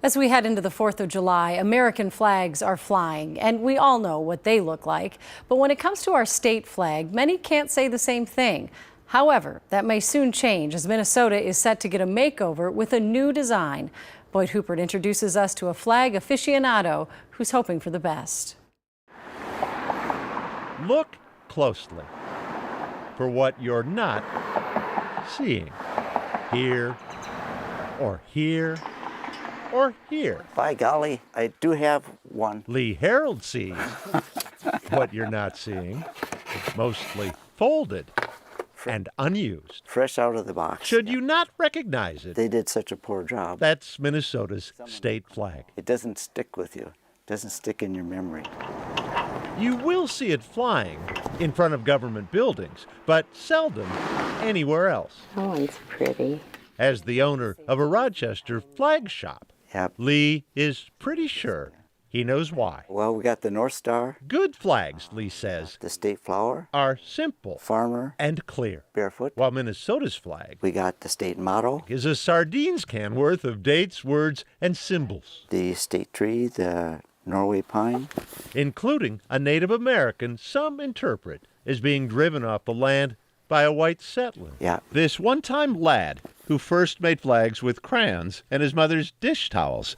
As we head into the 4th of July, American flags are flying, and we all know what they look like. But when it comes to our state flag, many can't say the same thing. However, that may soon change as Minnesota is set to get a makeover with a new design. Boyd Huppert introduces us to a flag aficionado who's hoping for the best. Look closely for what you're not seeing. Here, or here, or here. By golly, I do have one. Lee Herold sees what you're not seeing. It's mostly folded and unused. Fresh out of the box. Should you not recognize it? They did such a poor job. That's Minnesota's state flag. It doesn't stick with you. It doesn't stick in your memory. You will see it flying in front of government buildings, but seldom anywhere else. Oh, it's pretty. As the owner of a Rochester flag shop, Yep. Lee is pretty sure he knows why. Well, we got the North Star, Good flags, Lee says, the state flower, are simple farmer, and clear, barefoot. while Minnesota's flag We got the state motto, is a sardines can worth of dates, words, and symbols, the state tree, the Norway pine. including a Native American some interpret as being driven off the land by a white settler. Yeah. This one-time lad who first made flags with crayons and his mother's dish towels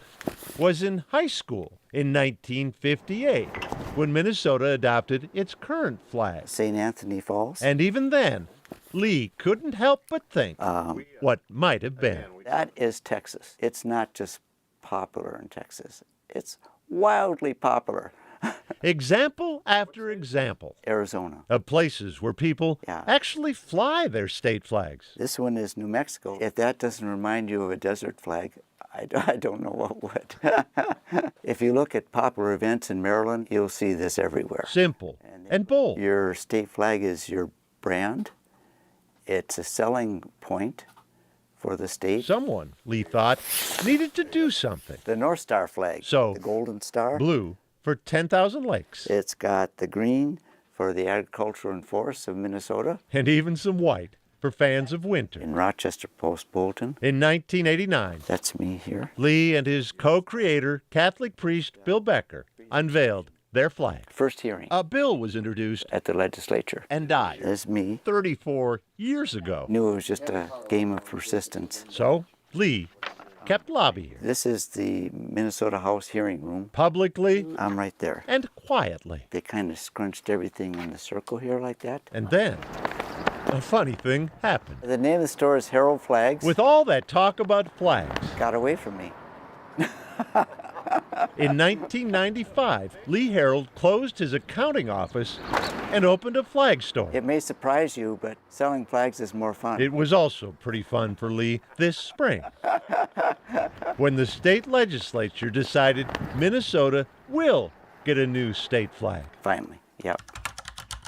was in high school in 1958 when Minnesota adopted its current flag. St. Anthony Falls. And even then, Lee couldn't help but think what might have been. That is Texas. It's not just popular in Texas. It's wildly popular. Example after example Arizona. of places where people Yeah. actually fly their state flags. This one is New Mexico. If that doesn't remind you of a desert flag, I don't know what would. If you look at popular events in Maryland, you'll see this everywhere. Simple and bold. Your state flag is your brand. It's a selling point for the state. Someone, Lee thought, needed to do something. The North Star flag, So, the Golden Star. Blue for 10,000 lakes, It's got the green for the agriculture and forests of Minnesota. and even some white for fans of winter. In Rochester Post-Bulletin. In 1989, That's me here. Lee and his co-creator, Catholic priest Bill Becker, unveiled their flag. First hearing A bill was introduced at the legislature. and died That's me. 34 years ago. Knew it was just a game of persistence. So, Lee kept lobbying This is the Minnesota House hearing room. publicly I'm right there. and quietly. They kind of scrunched everything in the circle here like that. And then, a funny thing happened. The name of the store is Herold Flags. With all that talk about flags, Got away from me. in 1995, Lee Herold closed his accounting office and opened a flag store. It may surprise you, but selling flags is more fun. It was also pretty fun for Lee this spring when the state legislature decided Minnesota will get a new state flag. Finally, yep.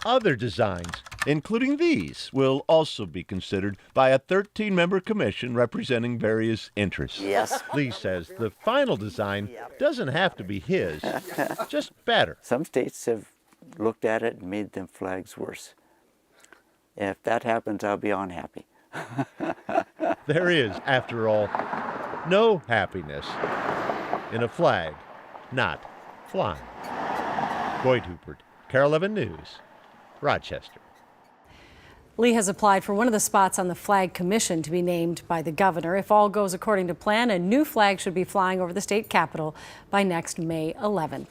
Other designs, including these, will also be considered by a 13-member commission representing various interests. Yes. Lee says the final design doesn't have to be his, just better. Some states have looked at it and made them flags worse. If that happens, I'll be unhappy. There is, after all, no happiness in a flag not flying. Boyd Huppert, KARE 11 News, Rochester. Lee has applied for one of the spots on the Flag Commission to be named by the governor. If all goes according to plan, a new flag should be flying over the state capitol by next May 11th.